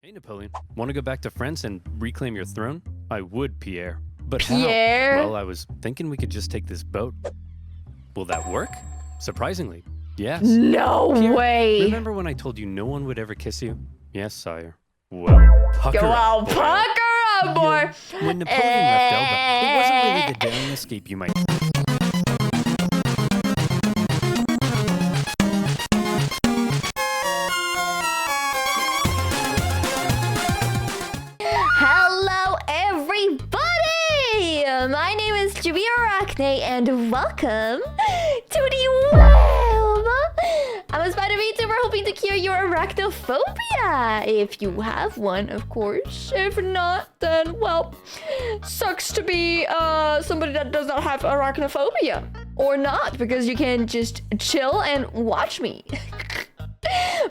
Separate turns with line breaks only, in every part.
Hey, Napoleon. Want to go back to France and reclaim your throne? I would, Pierre. But
Pierre?
how? Well, I was thinking we could just take this boat. Will that work? Surprisingly, yes.
No
Pierre,
way.
remember when I told you no one would ever kiss you? Yes, sire. Well, pucker
Go
up,
out,
boy.
pucker up, boy.
When Napoleon left Elba, it wasn't really the daring escape you might...
Hello, everybody. My name is Juvira Arachne, and welcome to the web. I'm a spider Vtuber hoping to cure your arachnophobia. If you have one, of course. If not, then, well, sucks to be somebody that does not have arachnophobia. Or not, because you can just chill and watch me.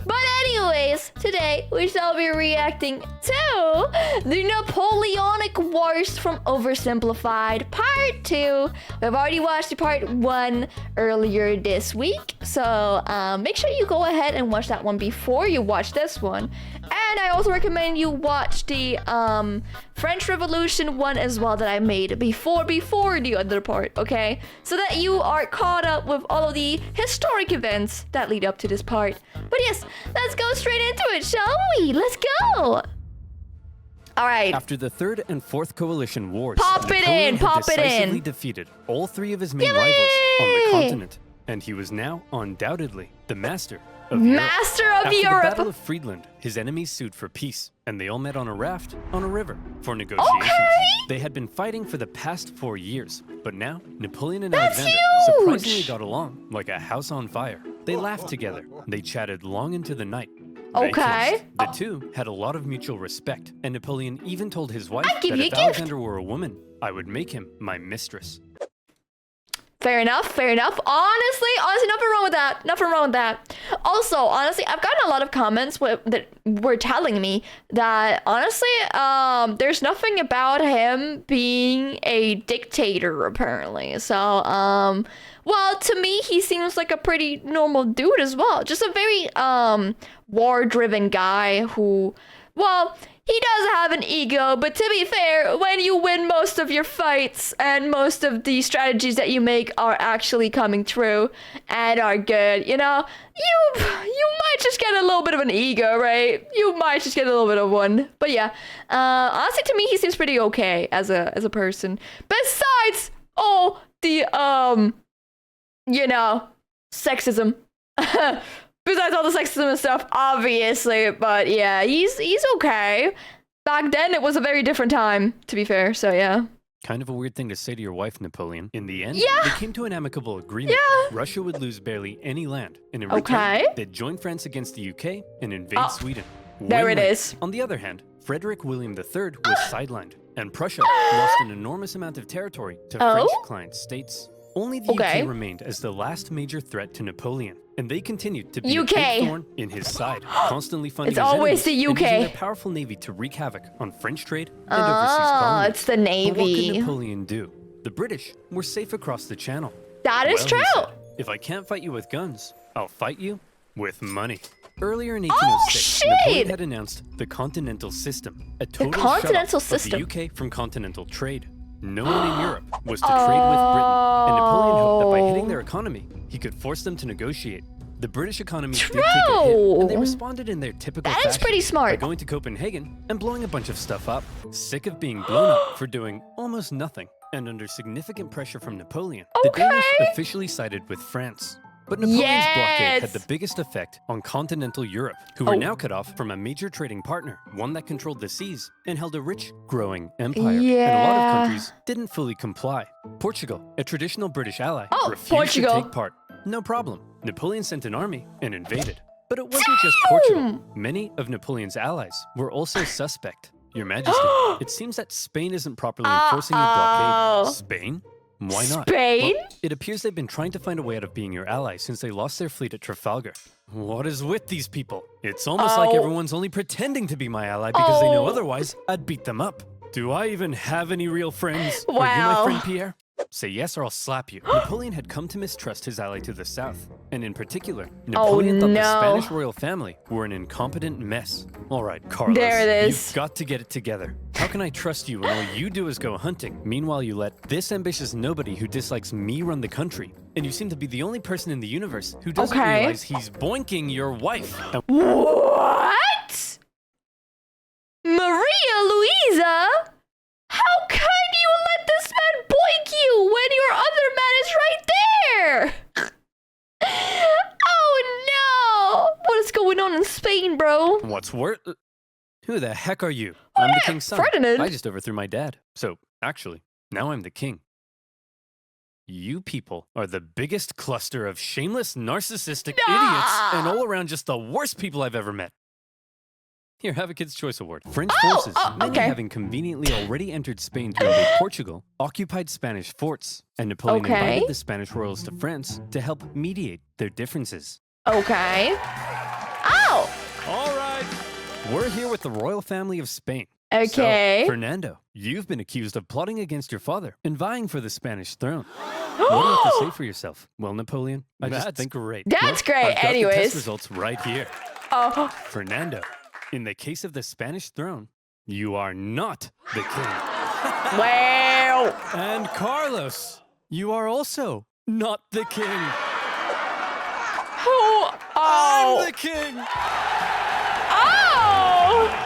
But anyways, today we shall be reacting to the Napoleonic Wars from OverSimplified Part 2. We've already watched Part 1 earlier this week, so make sure you go ahead and watch that one before you watch this one. And I also recommend you watch the French Revolution one as well that I made before the other part, okay? So that you are caught up with all of the historic events that lead up to this part. But yes, let's go straight into it, shall we? Let's go! Alright.
After the Third and Fourth Coalition Wars,
Pop it
Napoleon
in,
had
pop it
decisively
in.
defeated all three of his main rivals on the continent, and he was now undoubtedly the master of Europe.
Master of
After
Europe!
the Battle of Friedland, his enemies sued for peace, and they all met on a raft on a river for negotiations.
Okay.
They had been fighting for the past 4 years, but now Napoleon and
That's
Alexander
huge.
surprisingly got along like a house on fire. They laughed together. They chatted long into the night. They
Okay.
kissed. The two had a lot of mutual respect, and Napoleon even told his wife
I'd give
that
you a
if
gift.
Alexander were a woman, I would make him my mistress.
Fair enough, fair enough. Honestly, nothing wrong with that. Nothing wrong with that. Also, honestly, I've gotten a lot of comments that were telling me that, honestly, there's nothing about him being a dictator, apparently. So, well, to me, he seems like a pretty normal dude as well. Just a very, war-driven guy who, well, he does have an ego, but to be fair, when you win most of your fights and most of the strategies that you make are actually coming true and are good, you know, you might just get a little bit of an ego, right? You might just get a little bit of one. But yeah, honestly, to me, he seems pretty okay as a person. Besides all the you know, sexism. Besides all the sexism and stuff, obviously, but yeah, he's okay. Back then, it was a very different time, to be fair, so yeah.
Kind of a weird thing to say to your wife, Napoleon. In the end,
Yeah.
they came to an amicable agreement.
Yeah.
Russia would lose barely any land, and in
Okay.
return, they'd join France against the UK and invade
Oh,
Sweden.
there it
Win-win.
is.
On the other hand, Frederick William III was sidelined, and Prussia lost an enormous amount of territory to
Oh?
French client states. Only the
Okay.
UK remained as the last major threat to Napoleon, and they continued to be a
UK.
big thorn in his side, constantly funding
It's
his
always
enemies
the
and using
UK.
their powerful navy to wreak havoc on French trade and overseas
Oh,
colonies.
it's the
But what could
Navy.
Napoleon do? The British were safe across the channel.
That is
Well, he
true.
said, if I can't fight you with guns, I'll fight you with money. Earlier in 1806,
Oh,
Napoleon
shit!
had announced the Continental System, a total
Continental
shut-off
System.
of the UK from continental trade. No one in Europe was to trade with Britain, and Napoleon hoped that by hitting their economy, he could force them to negotiate. The British economy did take a hit, and they
True.
responded in their typical
That is
fashion
pretty
by
smart.
going to Copenhagen and blowing a bunch of stuff up. Sick of being blown up for doing almost nothing, and under significant pressure from Napoleon, the Danish
Okay.
officially sided with France. But Napoleon's blockade had
Yes.
the biggest effect on continental Europe, who were
Oh.
now cut off from a major trading partner, one that controlled the seas and held a rich, growing empire. And a lot
Yeah.
of countries didn't fully comply. Portugal, a traditional British ally,
Oh,
refused
Portugal.
to take part. No problem. Napoleon sent an army and invaded. But it wasn't just Portugal. Many of Napoleon's allies were also suspect. Your Majesty, it seems that Spain isn't properly enforcing your blockade. Spain? Why not?
Spain?
Well, it appears they've been trying to find a way out of being your ally since they lost their fleet at Trafalgar. What is with these people? It's almost like
Oh.
everyone's only pretending to be my ally because they know
Oh.
otherwise I'd beat them up. Do I even have any real friends? Are you
Wow.
my friend, Pierre? Say yes or I'll slap you. Napoleon had come to mistrust his ally to the south. And in particular, Napoleon thought the Spanish royal family were an incompetent mess. All right, Carlos.
There it is.
You've got to get it together. How can I trust you when all you do is go hunting? Meanwhile, you let this ambitious nobody who dislikes me run the country. And you seem to be the only person in the universe who doesn't realize he's boinking your wife.
What? Maria Luisa? How can you let this man boink you when your other man is right there? Oh no! What is going on in Spain, bro?
What's worse? Who the heck are you? I'm the king's son.
Ferdinand.
I just overthrew my dad. So, actually, now I'm the king. You people are the biggest cluster of shameless, narcissistic idiots and all around just the worst people I've ever met. Here, have a Kid's Choice Award. French forces, many having conveniently already entered Spain to invade Portugal, occupied Spanish forts, and Napoleon invited the Spanish royals to France to help mediate their differences.
Okay. Ow!
All right. We're here with the royal family of Spain.
Okay.
So, Fernando, you've been accused of plotting against your father and vying for the Spanish throne. What do you have to say for yourself? Well, Napoleon, I just think great.
That's great.
I've got
Anyways.
the test results right here.
Oh.
Fernando, in the case of the Spanish throne, you are not the king.
Well.
And Carlos, you are also not the king.
Who? Oh.
I'm the king.
Oh.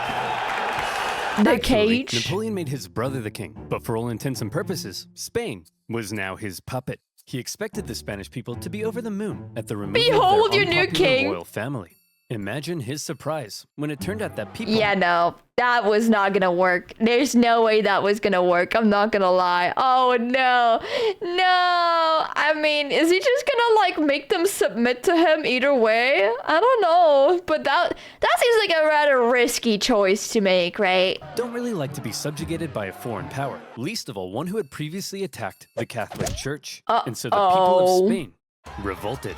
The
Actually,
cage.
Napoleon made his brother the king, but for all intents and purposes, Spain was now his puppet. He expected the Spanish people to be over the moon at the removal
Behold
of their
your new
unpopular
king.
royal family. Imagine his surprise when it turned out that people...
Yeah, no, that was not gonna work. There's no way that was gonna work. I'm not gonna lie. Oh no, no. I mean, is he just gonna like make them submit to him either way? I don't know, but that seems like a rather risky choice to make, right?
don't really like to be subjugated by a foreign power, least of all one who had previously attacked the Catholic Church. And so the people of Spain revolted.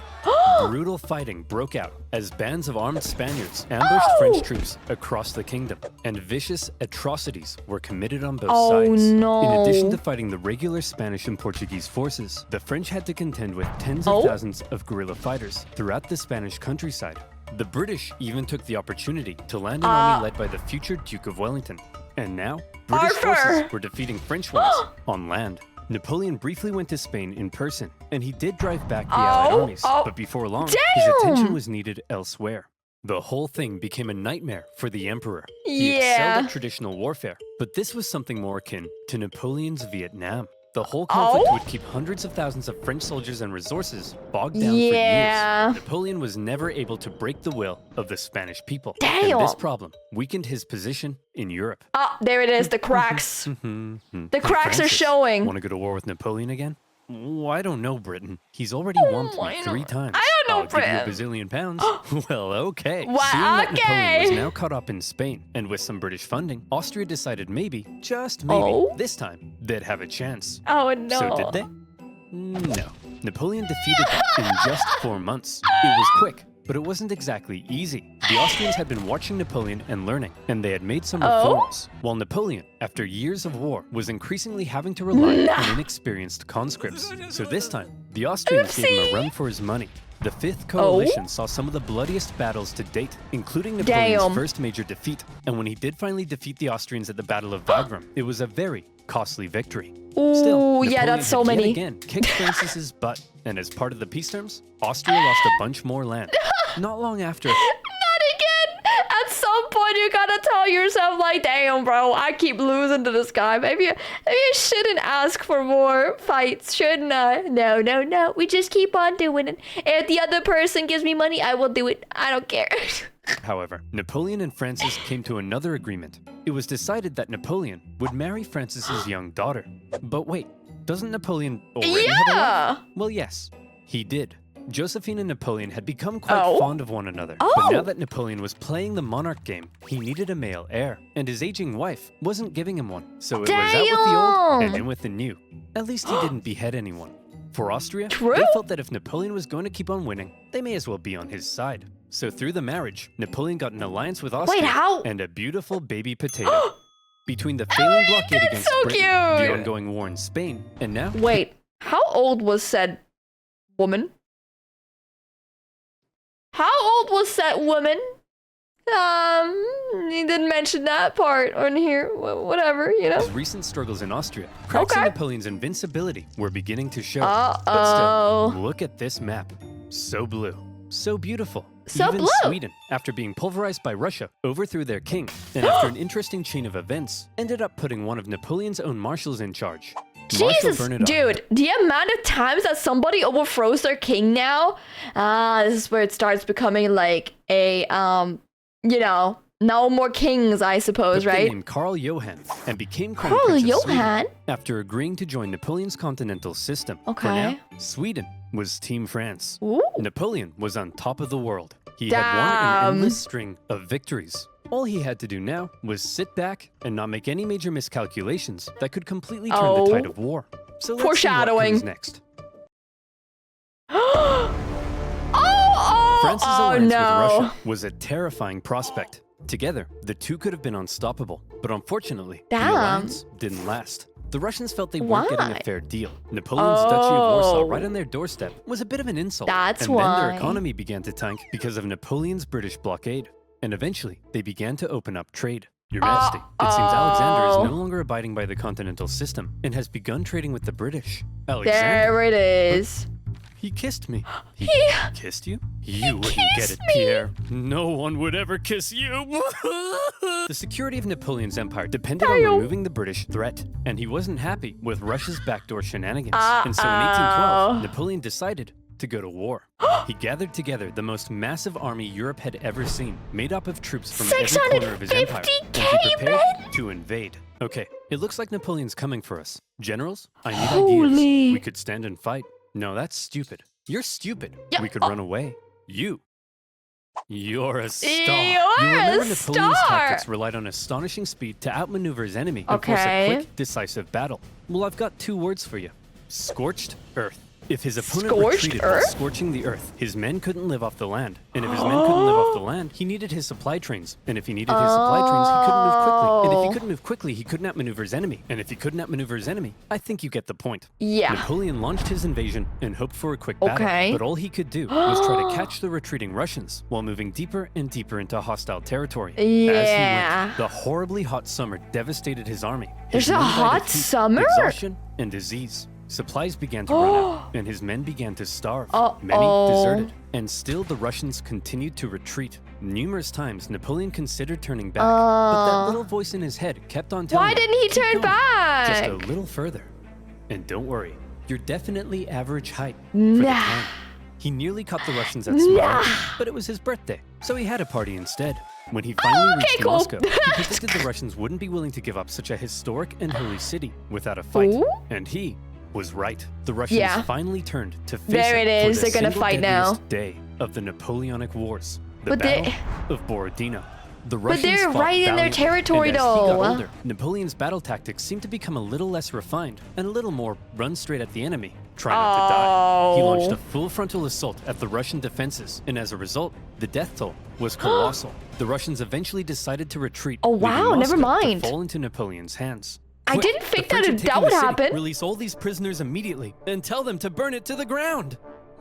Brutal fighting broke out as bands of armed Spaniards ambushed French troops across the kingdom, and vicious atrocities were committed on both sides.
No.
In addition to fighting the regular Spanish and Portuguese forces, the French had to contend with tens of thousands of guerrilla fighters throughout the Spanish countryside. The British even took the opportunity to land an army led by the future Duke of Wellington. And now, British forces were defeating French ones on land. Napoleon briefly went to Spain in person, and he did drive back the Allied armies, but before long, his attention was needed elsewhere. The whole thing became a nightmare for the emperor. He excelled at traditional warfare, but this was something more akin to Napoleon's Vietnam. The whole conflict would keep hundreds of thousands of French soldiers and resources bogged down for years. Napoleon was never able to break the will of the Spanish people. And this problem weakened his position in Europe.
Oh, there it is, the cracks. The cracks are showing.
Want to go to war with Napoleon again? Oh, I don't know, Britain. He's already whomped me 3 times.
I don't know,
Britain. I'll give you a bazillion pounds. Well, okay. Seeing that Napoleon was now caught up in Spain, and with some British funding, Austria decided maybe, just maybe, this time, they'd have a chance.
Oh, no.
So did they? No. Napoleon defeated them in just 4 months. It was quick, but it wasn't exactly easy. The Austrians had been watching Napoleon and learning, and they had made some reforms, while Napoleon, after years of war, was increasingly having to rely on inexperienced conscripts. So this time, the Austrians gave him a run for his money. The Fifth Coalition saw some of the bloodiest battles to date, including Napoleon's first major defeat. And when he did finally defeat the Austrians at the Battle of Wagram, it was a very costly victory. Still, Napoleon
that's so
had yet
many.
again kicked Francis's butt, and as part of the peace terms, Austria lost a bunch more land. Not long after...
Not again! At some point, you gotta tell yourself, like, damn, bro, I keep losing to this guy. Maybe I shouldn't ask for more fights, shouldn't I? No, no, no. We just keep on doing it. If the other person gives me money, I will do it. I don't care.
However, Napoleon and Francis came to another agreement. It was decided that Napoleon would marry Francis's young daughter. But wait, doesn't Napoleon already have a wife? Well, yes, he did. Josephine and Napoleon had become quite fond of one another. But now that Napoleon was playing the monarch game, he needed a male heir, and his aging wife wasn't giving him one. So it was out with the old and in with the new. At least he didn't behead anyone. For Austria, they felt that if Napoleon was going to keep on winning, they may as well be on his side. So through the marriage, Napoleon got an alliance with Austria and a beautiful baby potato. between the failing blockade against
so
Britain,
cute.
the ongoing war in Spain, and now...
Wait, how old was said woman? How old was said woman? He didn't mention that part on here. Whatever, you know.
His recent struggles in Austria, cracks in
Okay.
Napoleon's invincibility were beginning to show.
Uh-oh.
But still, look at this map. So blue, so beautiful.
So
Even
blue.
Sweden, after being pulverized by Russia, overthrew their king, and after an interesting chain of events, ended up putting one of Napoleon's own marshals in charge. Marshal
Jesus,
Bernadotte.
dude, the amount of times that somebody overthrows their king now, this is where it starts becoming like a, you know, no more kings, I suppose,
But they
right?
named Karl Johann and became Crown
Karl
Prince of Sweden
Johann?
after agreeing to join Napoleon's continental system. For
Okay.
now, Sweden was Team France.
Ooh.
Napoleon was on top of the world. He had won an
Damn.
endless string of victories. All he had to do now was sit back and not make any major miscalculations that could completely turn
Oh.
the tide of war. So let's see what
Foreshadowing.
comes next.
Oh,
France's
oh
alliance
no.
with Russia was a terrifying prospect. Together, the two could have been unstoppable, but unfortunately,
Damn.
the alliance didn't last. The Russians felt they weren't getting
Why?
a fair deal. Napoleon's Duchy of Warsaw,
Oh.
right on their doorstep, was a bit of an insult.
That's
and then their
why.
economy began to tank because of Napoleon's British blockade. And eventually, they began to open up trade. Your Majesty, it seems Alexander is no longer abiding by the continental system and has begun trading with the British. Alexander,
There it is.
he kissed me. He kissed you? You wouldn't get
kissed
it,
me.
Pierre. No one would ever kiss you. The security of Napoleon's empire depended on
Dale.
removing the British threat, and he wasn't happy with Russia's backdoor shenanigans.
Uh-oh.
And so in 1812, Napoleon decided to go to war. He gathered together the most massive army Europe had ever seen, made up of troops from every corner of his empire, and he
650K
prepared
men?
to invade. Okay, it looks like Napoleon's coming for us. Generals, I need
Holy.
ideas. We could stand and fight. No, that's stupid. You're stupid.
Yeah,
We could run away. You're a star.
You're
you remember
a
Napoleon's
star.
tactics relied on astonishing speed to outmaneuver his enemy and force
Okay.
a quick, decisive battle. Well, I've got two words for you. Scorched earth. If his opponent
Scorched
retreated while
earth?
scorching the earth, his men couldn't live off the land. And if his men couldn't live off the land, he needed his supply trains. And if he needed his supply trains, he couldn't move quickly. And if he couldn't move quickly, he couldn't outmaneuver his enemy. And if he couldn't outmaneuver his enemy, I think you get the point.
Yeah.
Napoleon launched his invasion and hoped for a quick battle.
Okay.
But all he could do was try to catch the retreating Russians while moving deeper and deeper into hostile territory. As he
Yeah.
went, the horribly hot summer devastated his army.
There's
His
a
men died
hot
of heat,
summer?
Exhaustion and disease. Supplies began to run out, and his men began to starve. Many
Uh-oh.
deserted, and still the Russians continued to retreat. Numerous times, Napoleon considered turning back, but that little voice in his head kept on telling
Why
him,
didn't he
"Keep
turn
going,
back?
Just a little further. And don't worry, you're definitely average height for the
Nah.
time." He nearly caught the Russians at Smart, but it was his birthday, so he had a party instead. When he finally reached
cool.
Moscow, he predicted the Russians wouldn't be willing to give up such a historic and holy city without a fight.
Ooh.
And he was right. The Russians
Yeah.
finally turned to face
There
up
it
for
is.
the
They're gonna
single
fight now.
deadliest day of the Napoleonic Wars, the
But they-
Battle of Borodino. The
But
Russians
they're
fought
right in their
valiantly,
territory,
and as he got
though.
older, Napoleon's battle tactics seemed to become a little less refined and a little more run straight at the enemy, try not to die. He launched a full frontal assault at the Russian defenses, and as a result, the death toll was colossal. The Russians eventually decided to retreat.
Oh,
leaving
wow, never
Moscow to
mind.
fall into Napoleon's hands.
I
Quick,
didn't
the
think
French
that
had taken
that would
the city.
happen.
Release all these prisoners immediately and tell them to burn it to the ground.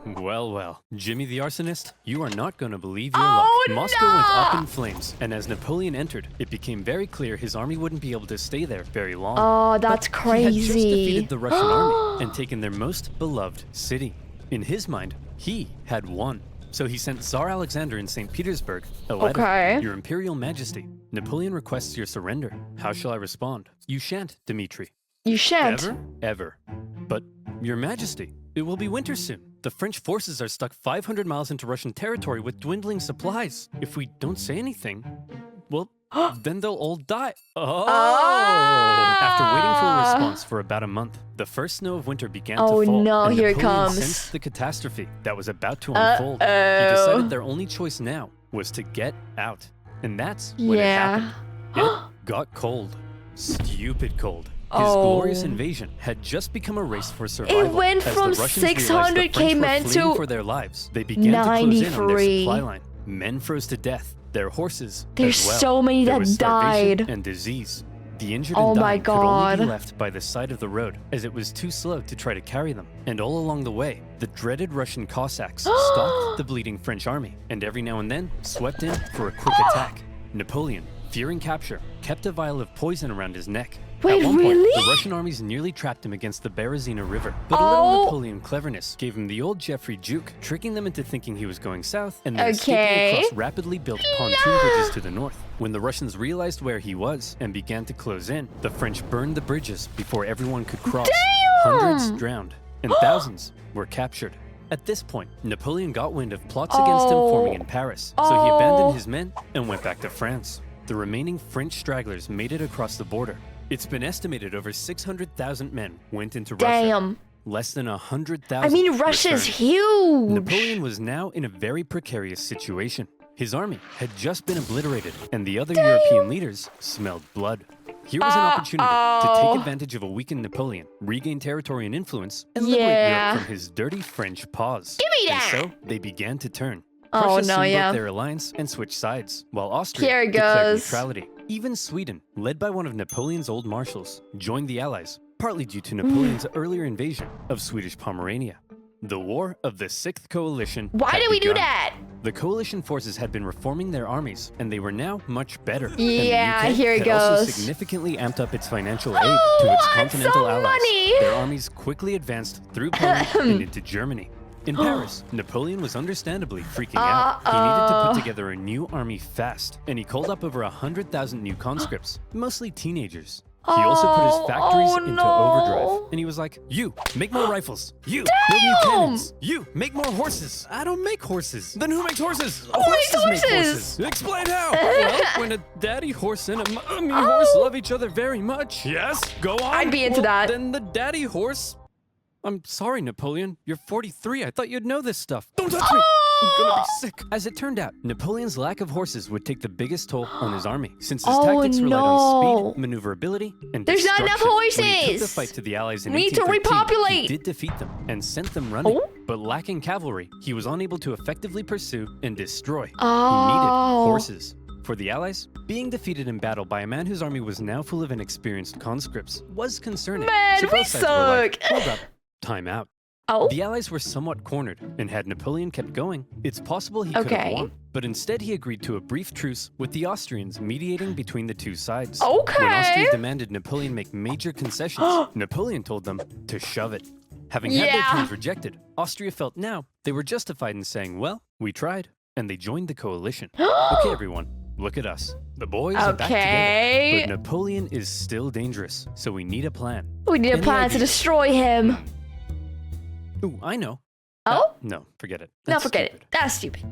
Well, well, Jimmy the arsonist, you are not going to believe your luck.
Oh,
Moscow went up
no!
in flames, and as Napoleon entered, it became very clear his army wouldn't be able to stay there very long.
Oh, that's
But He had just
crazy.
defeated the Russian army and taken their most beloved city. In his mind, he had won. So he sent Tsar Alexander in St. Petersburg a letter.
Okay.
Your Imperial Majesty, Napoleon requests your surrender. How shall I respond? You shan't, Dmitri.
You shan't.
Ever? Ever. But, Your Majesty, it will be winter soon. The French forces are stuck 500 miles into Russian territory with dwindling supplies. If we don't say anything, well, then they'll all die. Oh! After waiting for a response for about a month, the first snow of winter began
Oh,
to fall.
no,
and
here it
Napoleon
comes.
sensed the catastrophe that was about to unfold. He
Uh-oh.
decided their only choice now was to get out. And that's when it happened. It got cold. Stupid cold. His glorious
Oh.
invasion had just become a race for survival.
went
As
from
the Russians realized the
600K
French were
men
fleeing
to
for their lives. They began to close in on their
93.
supply line. Men froze to death. Their horses
There's
as well.
so many
There
that
was starvation
died.
and disease. The injured
Oh
and
my
dying could only be
God.
left by the side of the road, as it was too slow to try to carry them. And all along the way, the dreaded Russian Cossacks stalked the bleeding French army, and every now and then swept in for a quick attack. Napoleon, fearing capture, kept a vial of poison around his neck.
Wait,
At one
really?
point, the Russian armies nearly trapped him against the Berezina River. But a
Oh.
little Napoleon cleverness gave him the old Geoffrey juke, tricking them into thinking he was going south and then escaping
Okay.
across rapidly built pontoon bridges to the north. When the Russians realized where he was and began to close in, the French burned the bridges before everyone could cross.
Damn!
Hundreds drowned, and thousands were captured. At this point, Napoleon got wind of plots against him forming in Paris, so he abandoned his men and went back to France. The remaining French stragglers made it across the border. It's been estimated over 600,000 men went into Russia.
Damn.
Less than 100,000
I mean, Russia's
returned.
huge.
Napoleon was now in a very precarious situation. His army had just been obliterated, and the other European leaders smelled blood. Here was an opportunity to take advantage of a weakened Napoleon, regain territory and influence, and liberate
Yeah.
Europe from his dirty French paws.
Give me that!
And so they began to turn.
Oh,
Prussia
no,
soon
yeah.
broke their alliance and switched sides, while Austria
Here it
declared
goes.
neutrality. Even Sweden, led by one of Napoleon's old marshals, joined the Allies, partly due to Napoleon's earlier invasion of Swedish Pomerania. The War of the Sixth Coalition.
Why
had
did we do
begun.
that?
The coalition forces had been reforming their armies, and they were now much better.
Yeah,
and the UK
here it
had also
goes.
significantly amped up its financial aid to
Oh,
its
I want
continental
some
allies.
money.
Their armies quickly advanced through Poland and into Germany. In Paris, Napoleon was understandably freaking out. He needed to put together a new army fast, and he called up over 100,000 new conscripts, mostly teenagers. He also put his factories into overdrive, and he was like, "You, make more rifles. You, build new cannons. You, make more horses. I don't make horses. Then who makes horses?
makes
Make
horses?
Explain how. Well, when a daddy horse and a mommy horse love each other very much. Yes, go on.
I'd be into that.
Then the daddy horse... I'm sorry, Napoleon. You're 43. I thought you'd know this stuff. Don't touch me! I'm gonna be sick. As it turned out, Napoleon's lack of horses would take the biggest toll on his army, since his tactics relied on speed, maneuverability, and
There's not enough
destruction. When he took the
horses!
fight to the Allies in
We need to
1813,
repopulate!
he did defeat them and sent them running.
Oh?
But lacking cavalry, he was unable to effectively pursue and destroy. He needed
Oh.
horses. For the Allies, being defeated in battle by a man whose army was now full of inexperienced conscripts was concerning.
Man,
so
we
both sides were like,
suck.
hold up, time out.
Oh.
The Allies were somewhat cornered, and had Napoleon kept going, it's possible he could have
Okay.
won. But instead he agreed to a brief truce with the Austrians mediating between the two sides.
Okay.
When Austria demanded Napoleon make major concessions, Napoleon told them to shove it. Having had their
Yeah.
terms rejected, Austria felt now they were justified in saying, well, we tried, and they joined the coalition. Okay, everyone, look at us. The boys are back
Okay.
together, but Napoleon is still dangerous, so we need a plan.
We need a
Any
plan to
ideas?
destroy him.
Ooh, I know.
Oh?
No, forget it.
No,
That's
forget
stupid.
it. That's stupid.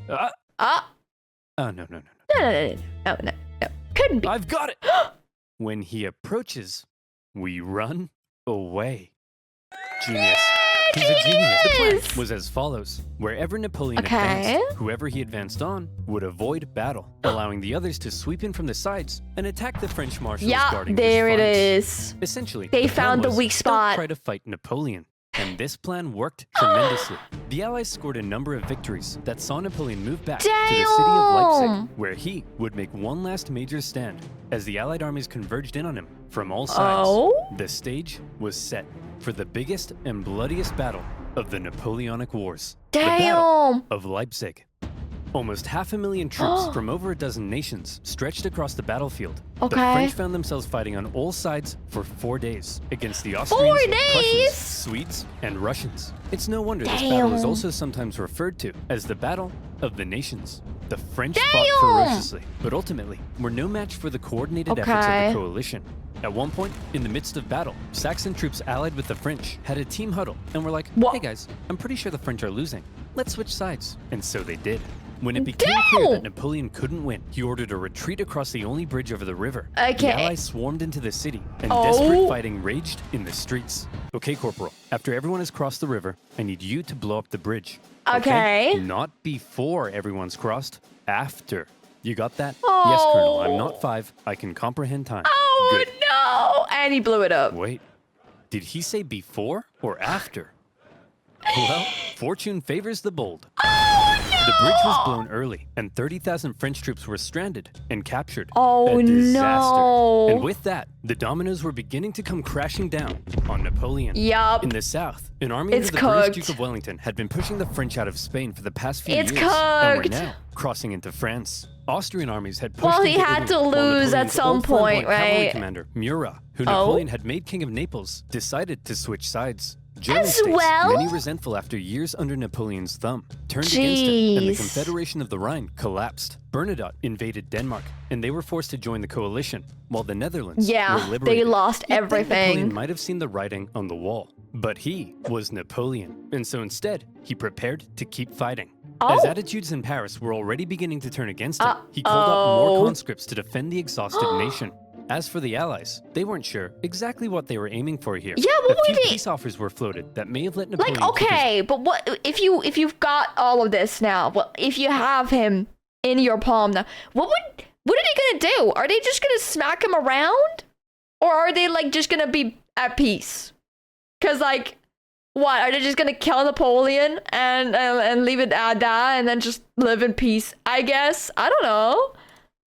Uh,
Ah.
oh, no.
No. Couldn't be.
I've got it. When he approaches, we run away. Genius. He's a genius. The plan
Genius!
was as follows. Wherever Napoleon
Okay.
advanced, whoever he advanced on would avoid battle, allowing the others to sweep in from the sides and attack the French marshals
Yeah,
guarding
there
his
it
flanks.
is.
Essentially,
They
the plan
found the
was,
weak spot.
Don't try to fight Napoleon. And this plan worked tremendously. The Allies scored a number of victories that saw Napoleon move back to the city of Leipzig,
Damn!
where he would make one last major stand. As the Allied armies converged in on him from all sides,
Oh?
the stage was set for the biggest and bloodiest battle of the Napoleonic Wars. The Battle
Damn!
of Leipzig. Almost 500,000 troops from over a dozen nations stretched across the battlefield. The
Okay.
French found themselves fighting on all sides for 4 days against the Austrians,
4 days?
Prussians, Swedes, and Russians. It's no wonder this battle is
Damn.
also sometimes referred to as the Battle of the Nations. The French
Damn.
fought ferociously, but ultimately were no match for the coordinated efforts of
Okay.
the coalition. At one point, in the midst of battle, Saxon troops allied with the French had a team huddle and were like,
What?
hey guys, I'm pretty sure the French are losing. Let's switch sides. And so they did. When it became clear
Damn.
that Napoleon couldn't win, he ordered a retreat across the only bridge over the river.
Okay.
The Allies swarmed into the city, and
Oh.
desperate fighting raged in the streets. Okay, Corporal, after everyone has crossed the river, I need you to blow up the bridge.
Okay.
Not before everyone's crossed, after. You got that? Yes, Colonel, I'm not 5. I can comprehend time.
Oh
Good.
no! And he blew it up.
Wait, did he say before or after? Well, fortune favors the bold.
Oh
The bridge was blown early, and 30,000 French troops were stranded and captured.
Oh,
a disaster.
no.
And with that, the dominoes were beginning to come crashing down on Napoleon.
Yup.
In the south, an army
It's
under the British
cooked.
Duke of Wellington had been pushing the French out of Spain for the past few
It's
years, and were
cooked.
now crossing into France. Austrian armies had pushed
Well, he
into
had
Italy,
to
while
lose at
Napoleon's
some
old flamboyant
point,
cavalry
right?
commander Murat, who
Oh.
Napoleon had made king of Naples, decided to switch sides. German
As
states,
well?
many resentful after years under Napoleon's thumb, turned against him, and the
Jeez.
Confederation of the Rhine collapsed. Bernadotte invaded Denmark, and they were forced to join the coalition, while the Netherlands were
Yeah,
liberated.
they lost
You'd think Napoleon
everything.
might have seen the writing on the wall, but he was Napoleon, and so instead, he prepared to keep fighting. As
Oh.
attitudes in Paris were already beginning to turn against him, he called up more
Uh-oh.
conscripts to defend the exhausted nation. As for the Allies, they weren't sure exactly what they were aiming for here.
Yeah, what
a
were
few
they-
peace offers were floated that may have let Napoleon
Like,
keep his
okay, but what if you've got all of this now? Well, if you have him in your palm now, what are they gonna do? Are they just gonna smack him around, or are they like just gonna be at peace? Cause like, what are they just gonna kill Napoleon and leave it at that, and then just live in peace? I guess I don't know.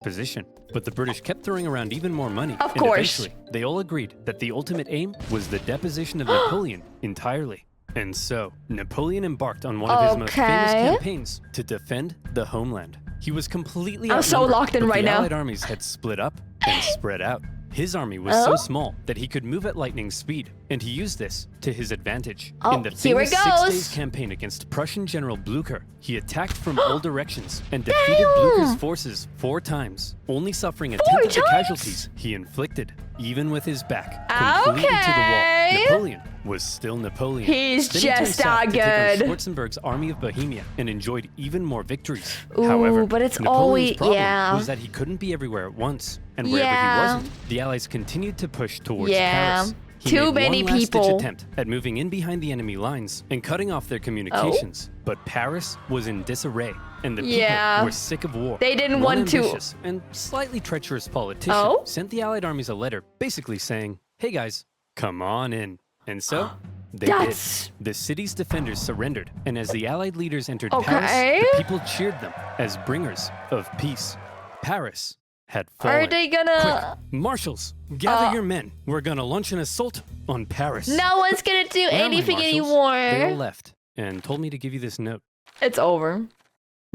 position. But the British kept throwing around even more money.
Of
and
course.
eventually, they all agreed that the ultimate aim was the deposition of Napoleon entirely. And so, Napoleon embarked on one of his most famous
Okay.
campaigns to defend the homeland. He was completely
I'm so
outnumbered,
locked in
but
right
the
now.
Allied armies had split up and spread out. His army was so
Oh.
small that he could move at lightning speed, and he used this to his advantage.
Oh,
In the
here it
famous 6
goes.
days campaign against Prussian General Blücher, he attacked from all directions and defeated Blücher's forces 4 times, only suffering a tenth of the
times?
casualties he inflicted. Even with his back completely to the
Okay.
wall, Napoleon was still Napoleon.
He's
Then he turned
just
south
that
to take on
good.
Schwarzenberg's army of Bohemia and enjoyed even more victories.
Ooh,
However,
but it's
Napoleon's
always-
problem
yeah.
was that he couldn't be everywhere at once, and wherever
Yeah.
he wasn't, the Allies continued to push towards
Yeah.
Paris. He
Too
made
many
one last-ditch
people.
attempt at moving in behind the enemy lines and cutting off their communications, but Paris was in disarray, and the
Yeah.
people were sick of war.
They didn't
One
want to-
ambitious and slightly treacherous politician
Oh?
sent the Allied armies a letter basically saying, "Hey guys, come on in." And so they
That's-
did. The city's defenders surrendered, and as the Allied leaders entered
Okay.
Paris, the people cheered them as bringers of peace. Paris had fallen.
Are they gonna?
Quick, marshals, gather your men. We're gonna launch an assault on Paris.
No one's gonna do
Where are my
anything
marshals? They all
anymore.
left and told me to give you this note.
It's over,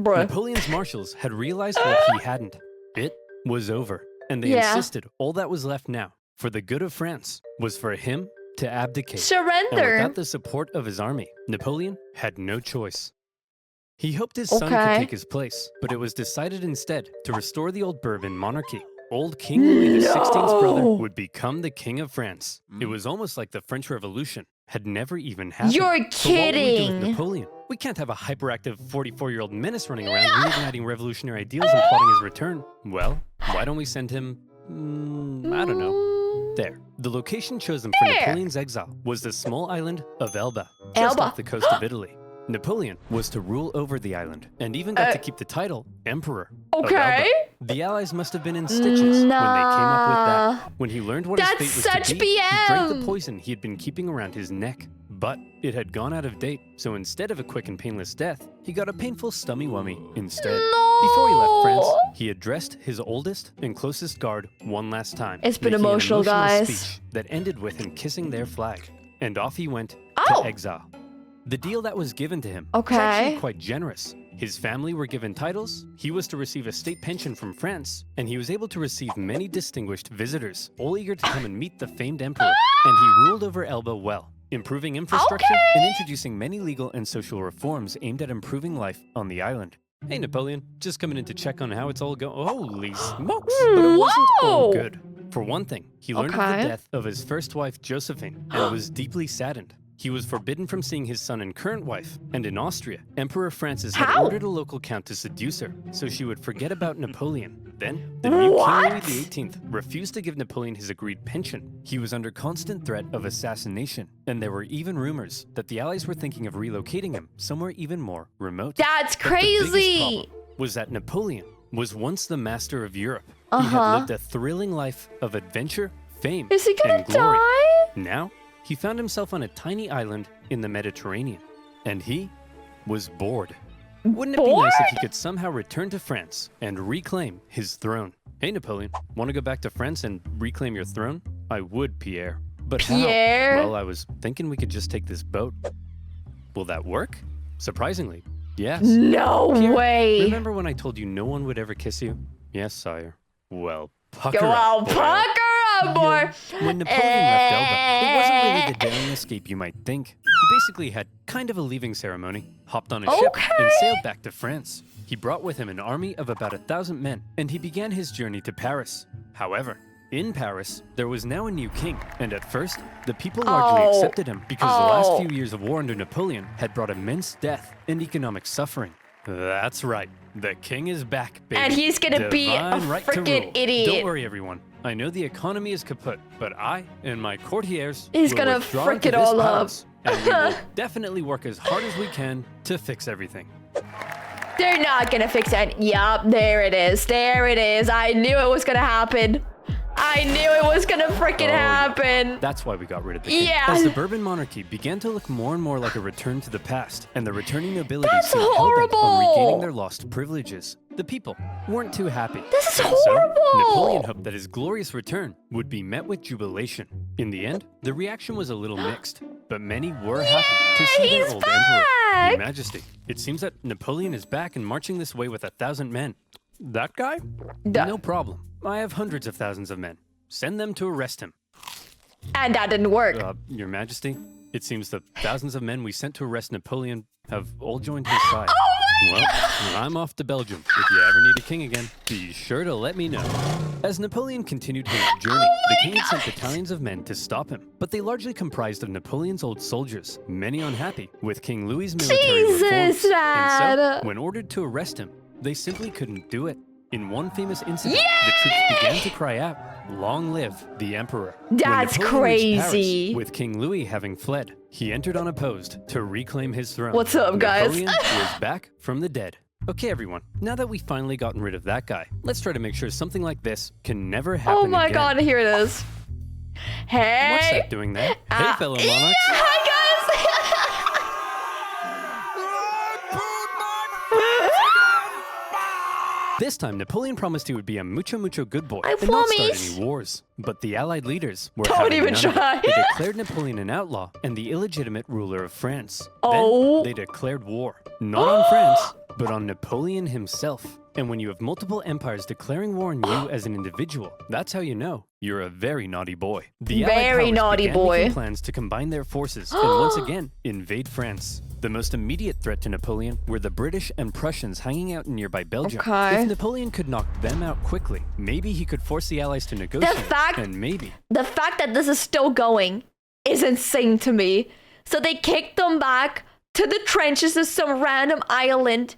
bruh.
Napoleon's marshals had realized what he hadn't. It was over, and they
Yeah.
insisted all that was left now, for the good of France, was for him to abdicate. And
Surrender.
without the support of his army, Napoleon had no choice. He hoped his son
Okay.
could take his place, but it was decided instead to restore the old Bourbon monarchy. Old King Louis XVI's brother
No.
would become the King of France. It was almost like the French Revolution had never even happened.
You're
But what would we do with
kidding.
Napoleon? We can't have a hyperactive 44-year-old menace running around reigniting revolutionary ideals and plotting his return. Well, why don't we send him, I don't know. There. The location chosen for
There.
Napoleon's exile was the small island of Elba, just
Elba.
off the coast of Italy. Napoleon was to rule over the island and even got to keep the title Emperor of
Okay.
Elba. The Allies must have been in stitches when they came up with that. When he learned what
That's
his fate was
such
to be, he drank the
BM.
poison he had been keeping around his neck. But it had gone out of date, so instead of a quick and painless death, he got a painful stummy-wummy instead. Before he left France,
No.
he addressed his oldest and closest guard one last time.
It's been
making an
emotional, guys.
speech that ended with him kissing their flag. And off he went
Oh.
to exile. The deal that was given to him
Okay.
was actually quite generous. His family were given titles, he was to receive a state pension from France, and he was able to receive many distinguished visitors, all eager to come and meet the famed emperor. And he ruled over Elba well, improving infrastructure and introducing many legal and social reforms aimed at improving life on the island. Hey Napoleon, just coming in to check on how it's all going. Holy smokes! But it wasn't all
Whoa.
good. For one thing, he learned of
Okay.
the death of his first wife Josephine and was deeply saddened. He was forbidden from seeing his son and current wife, and in Austria, Emperor Francis had
How?
ordered a local count to seduce her, so she would forget about Napoleon. Then, the new
What?
King Louis XVIII refused to give Napoleon his agreed pension. He was under constant threat of assassination, and there were even rumors that the Allies were thinking of relocating him somewhere even more remote.
That's
But the biggest
crazy.
problem was that Napoleon was once the master of Europe. He
Uh-huh.
had lived a thrilling life of adventure, fame,
Is he gonna
and glory.
die?
Now, he found himself on a tiny island in the Mediterranean, and he was bored. Wouldn't it be nice if he could somehow return to France and reclaim his throne? Hey, Napoleon, want to go back to France and reclaim your throne? I would, Pierre. But
Pierre?
how? Well, I was thinking we could just take this boat. Will that work? Surprisingly, yes.
No
Pierre,
way.
Remember when I told you no one would ever kiss you? Yes, sire. Well, pucker
Go
up,
on,
boy.
pucker up, boy.
When Napoleon left Elba, it wasn't really the daring escape you might think. He basically had kind of a leaving ceremony, hopped on a ship, and sailed back to France. He brought with him an army of about 1,000 men, and he began his journey to Paris. However, in Paris, there was now a new king, and at first, the people largely accepted him because the last few years of war under Napoleon had brought immense death and economic suffering. That's right. The king is back, baby.
And he's gonna be a
Divine right to
freaking
rule.
idiot.
Don't worry, everyone. I know the economy is kaput, but I and my courtiers
He's
will
gonna
withdraw
frick
into
it
this
all up.
palace, and we will definitely work as hard as we can to fix everything.
They're not gonna fix it. Yup, there it is. There it is. I knew it was gonna happen. I knew it was gonna freaking happen.
That's why we got rid of the king.
Yeah.
As the Bourbon monarchy began to look more and more like a return to the past, and the returning nobility
That's
seemed hell-bent on
horrible.
regaining their lost privileges, the people weren't too happy.
This is
And
horrible.
So, Napoleon hoped that his glorious return would be met with jubilation. In the end, the reaction was a little mixed, but many were happy to see their
he's
old emperor.
back.
Your Majesty, it seems that Napoleon is back and marching this way with 1,000 men. That guy? No problem. I have hundreds of thousands of men. Send them to arrest him.
And that didn't work.
Your Majesty, it seems the thousands of men we sent to arrest Napoleon have all joined his side. Well, I'm off to Belgium. If you ever need a king again, be sure to let me know. As Napoleon continued his journey, the king had sent battalions of men to stop him, but they largely comprised of Napoleon's old soldiers, many unhappy with King Louis's military reforms.
Jesus,
And
man.
so, when ordered to arrest him, they simply couldn't do it. In one famous incident, the troops began to cry out, "Long live the emperor."
That's
When Napoleon reached Paris,
crazy.
with King Louis having fled, he entered unopposed to reclaim his throne.
What's up, guys?
Napoleon was back from the dead. Okay, everyone, now that we've finally gotten rid of that guy, let's try to make sure something like this can never happen
Oh my
again.
god, here it is. Hey.
What's that doing there? Hey, fellow monarchs.
Yeah, hi guys.
This time, Napoleon promised he would be a mucho good boy
I
and not start
promise.
any wars. But the Allied leaders were
Don't
having
even
none of it.
try.
They declared Napoleon an outlaw and the illegitimate ruler of France.
Oh.
Then they declared war, not on France, but on Napoleon himself. And when you have multiple empires declaring war on you as an individual, that's how you know you're a very naughty boy. The Allied
Very
powers
naughty
began
boy.
making plans to combine their forces and once again invade France. The most immediate threat to Napoleon were the British and Prussians hanging out in nearby Belgium.
Okay.
If Napoleon could knock them out quickly, maybe he could force the Allies to negotiate.
fact-
and maybe
The fact that this is still going is insane to me. So they kicked them back to the trenches of some random island,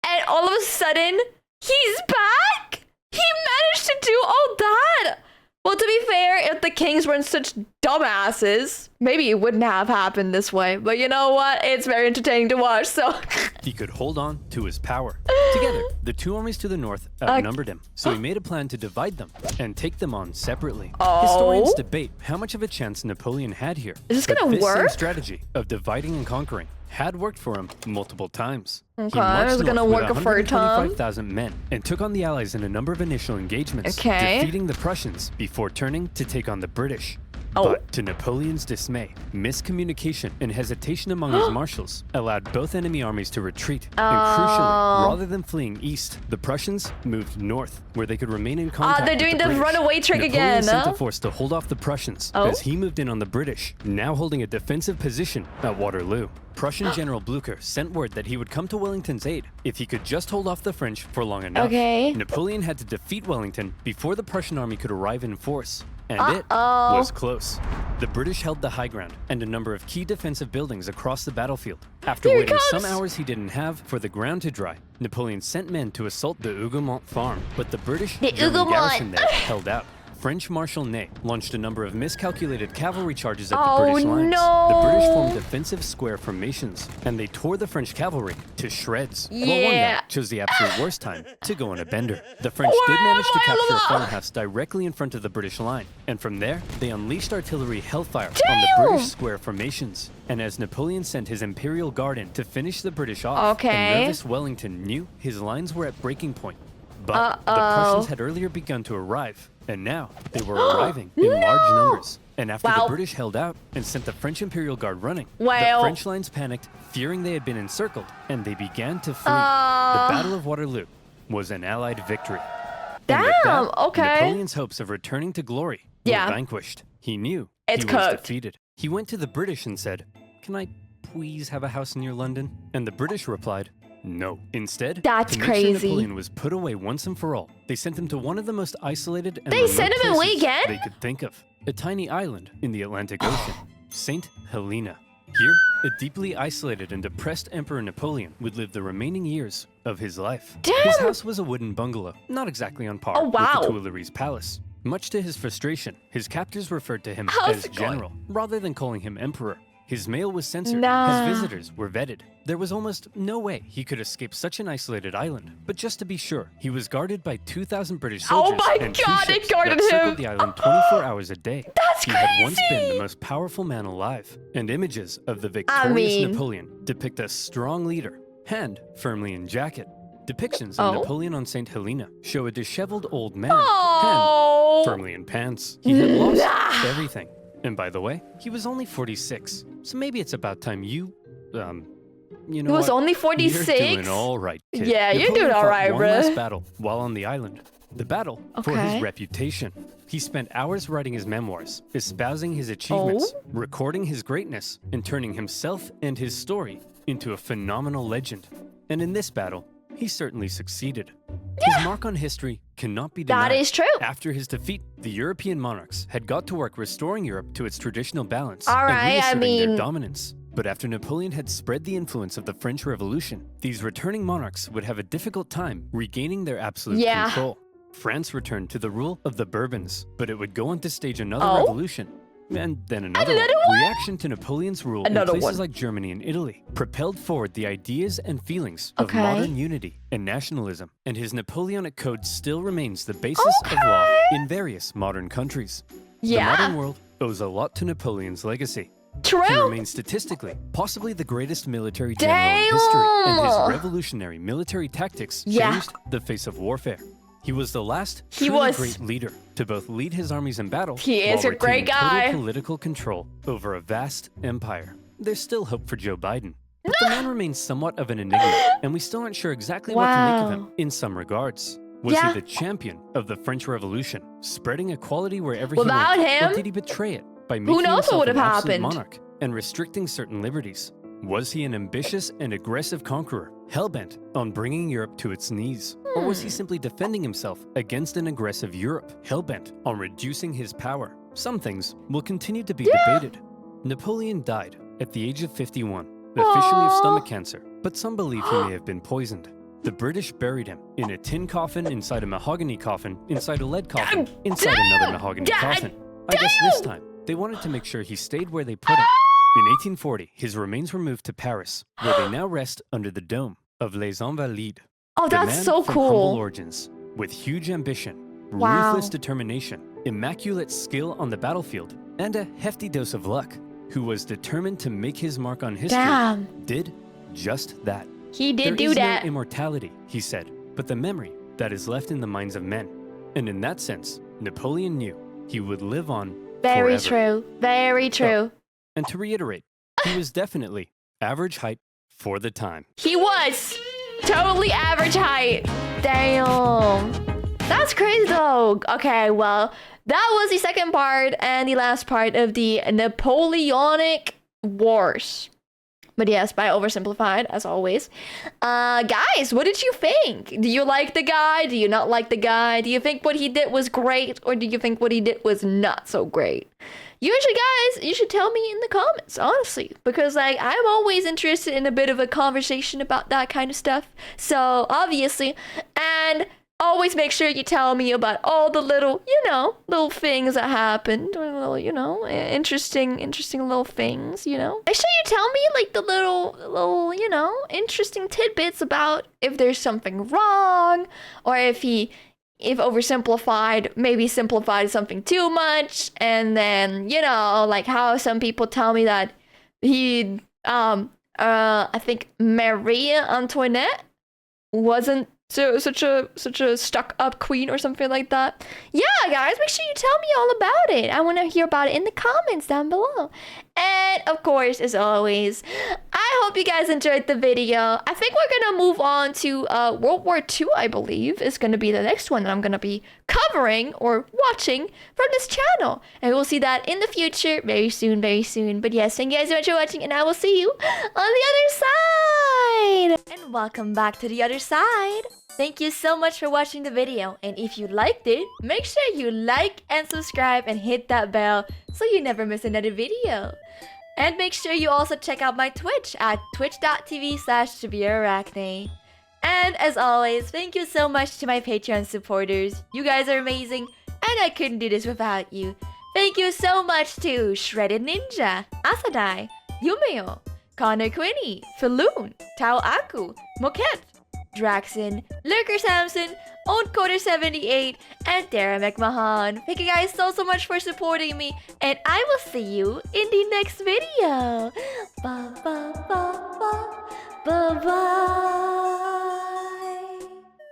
and all of a sudden, he's back? He managed to do all that! Well, to be fair, if the kings weren't such dumbasses, maybe it wouldn't have happened this way. But you know what? It's very entertaining to watch, so...
he could hold on to his power. Together, the two armies to the north outnumbered him, so he made a plan to divide them and take them on separately. Historians debate how much of a chance Napoleon had here.
Is this
but
gonna
this same
work?
strategy of dividing and conquering had worked for him multiple times.
Okay,
He marched
is it gonna
north with
work a third time?
125,000 men and took on the Allies in a number of initial engagements,
Okay.
defeating the Prussians before turning to take on the British.
Oh.
But to Napoleon's dismay, miscommunication and hesitation among his marshals allowed both enemy armies to retreat. And crucially, rather than fleeing east, the Prussians moved north, where they could remain in contact
they're
with
doing
the
the
British.
runaway trick
Napoleon
again,
sent
huh?
a force to hold off the Prussians
Oh.
as he moved in on the British, now holding a defensive position at Waterloo. Prussian General Blucher sent word that he would come to Wellington's aid if he could just hold off the French for long enough.
Okay.
Napoleon had to defeat Wellington before the Prussian army could arrive in force. And it
Uh-oh.
was close. The British held the high ground and a number of key defensive buildings across the battlefield. After
Here it
waiting some
comes.
hours he didn't have for the ground to dry, Napoleon sent men to assault the Hougoumont farm, but the British
The
German
Hougoumont.
garrison there held out. French Marshal Ney launched a number of miscalculated cavalry charges at the
Oh,
British lines.
no.
The British formed defensive square formations, and they tore the French cavalry to shreds. While one
Yeah.
guy chose the absolute worst time to go on a bender. The French did manage to capture a farmhouse directly in front of the British line, and from there, they unleashed artillery hellfire on the British square formations. And as Napoleon sent his Imperial Guard in to finish the British off,
Okay.
a nervous Wellington knew his lines were at breaking point. But the Prussians had earlier begun to arrive, and now they were arriving in large numbers. And after the British held out and sent the French Imperial Guard running, the French lines panicked, fearing they had been encircled, and they began to flee. The Battle of Waterloo was an Allied victory. And with that, Napoleon's hopes of returning to glory were vanquished. He knew he was defeated. He went to the British and said, "Can I please have a house near London?" And the British replied, "No." Instead,
That's
to make
crazy.
sure Napoleon was put away once and for all, they sent him to one of the most isolated and
They
remote
sent him away
places
again?
they could think of. A tiny island in the Atlantic Ocean, St. Helena. Here, a deeply isolated and depressed Emperor Napoleon would live the remaining years of his life. His house was a wooden bungalow, not exactly on par with the Tuileries Palace. Much to his frustration, his captors referred to him as general, rather than calling him emperor. His mail was censored, his visitors were vetted. There was almost no way he could escape such an isolated island. But just to be sure, he was guarded by 2,000 British soldiers and two ships that circled the island 24 hours a day.
That's
he had once been the most powerful man alive, and images of the victorious Napoleon depict a strong leader, hand firmly in jacket. Depictions of Napoleon on St. Helena show a disheveled old man, hand firmly in pants. He had lost everything. And by the way, he was only 46, so maybe it's about time you know
He was only 46?
You're doing all right, kid.
Yeah, you're doing all right,
one
bro.
last battle while on the island. The battle for his reputation. He spent hours writing his memoirs, espousing his achievements, recording his greatness, and turning himself and his story into a phenomenal legend. And in this battle, he certainly succeeded. His mark on history cannot be denied.
That is true.
After his defeat, the European monarchs had got to work restoring Europe to its traditional balance
All
and
right,
reasserting their dominance. But after Napoleon had spread the influence of the French Revolution, these returning monarchs would have a difficult time regaining their absolute control. France returned to the rule of the Bourbons, but it would go on to stage another revolution. And then another one. Reaction to Napoleon's rule in places like Germany and Italy propelled forward the ideas and feelings of modern unity and nationalism. And his Napoleonic code still remains the basis of law in various modern countries. The modern world owes a lot to Napoleon's legacy.
True.
He remains statistically possibly the greatest military general in history, and his revolutionary military tactics changed the face of warfare. He was the last truly great leader to both lead his armies in battle
is a great guy.
total political control over a vast empire. There's still hope for Joe Biden, but the man remains somewhat of an enigma, and we still aren't sure exactly what to make of him in some regards. Was he the champion of the French Revolution, spreading equality wherever he went, or did he betray it by making himself an absolute monarch and restricting certain liberties? Was he an ambitious and aggressive conqueror, hell-bent on bringing Europe to its knees? Or was he simply defending himself against an aggressive Europe, hell-bent on reducing his power? Some things will continue to be debated. Napoleon died at the age of 51, officially of stomach cancer, but some believe he may have been poisoned. The British buried him in a tin coffin inside a mahogany coffin, inside a lead coffin, inside another mahogany coffin. I guess this time, they wanted to make sure he stayed where they put him. In 1840, his remains were moved to Paris, where they now rest under the dome of Les Invalides.
Oh, that's so
from
cool.
Humble origins, with huge ambition, ruthless determination, immaculate skill on the battlefield, and a hefty dose of luck, who was determined to make his mark on history, did just that.
He did
There is
do that.
no immortality, he said, but the memory that is left in the minds of men. And in that sense, Napoleon knew he would live on
Very
forever.
true. Very true.
And to reiterate, he was definitely average height for the time.
He was totally average height. Damn. That's crazy though. Okay, well, that was the second part and the last part of the Napoleonic Wars. But yes, by Oversimplified, as always. Guys, what did you think? Do you like the guy? Do you not like the guy? Do you think what he did was great? Or do you think what he did was not so great? Usually, guys, you should tell me in the comments, honestly. Because, like, I'm always interested in a bit of a conversation about that kind of stuff. So, obviously. And always make sure you tell me about all the little, little things that happened, or little, interesting little things, Make sure you tell me like the little, interesting tidbits about if there's something wrong, or if oversimplified, maybe simplified something too much, and then, like how some people tell me that he, I think Marie Antoinette wasn't such a stuck up queen or something like that. Yeah, guys, make sure you tell me all about it. I want to hear about it in the comments down below. And of course, as always, I hope you guys enjoyed the video. I think we're gonna move on to World War II, I believe, is gonna be the next one that I'm gonna be covering or watching from this channel. And we'll see that in the future very soon, very soon. But yes, thank you guys so much for watching, and I will see you on the other side. And welcome back to the other side. Thank you so much for watching the video, and if you liked it, make sure you like and subscribe and hit that bell so you never miss another video. And make sure you also check out my Twitch at twitch.tv/JuviraArachne. And as always, thank you so much to my Patreon supporters. You guys are amazing, and I couldn't do this without you. Thank you so much to Shredded Ninja, Asadai, Yumeo, Connor Quinny, Falloon, Tao Aku, Moket, Draxon, Lurker Samson, OwnCoder78, and Tara McMahon. Thank you guys so much for supporting me, and I will see you in the next video. Bye bye bye bye bye bye.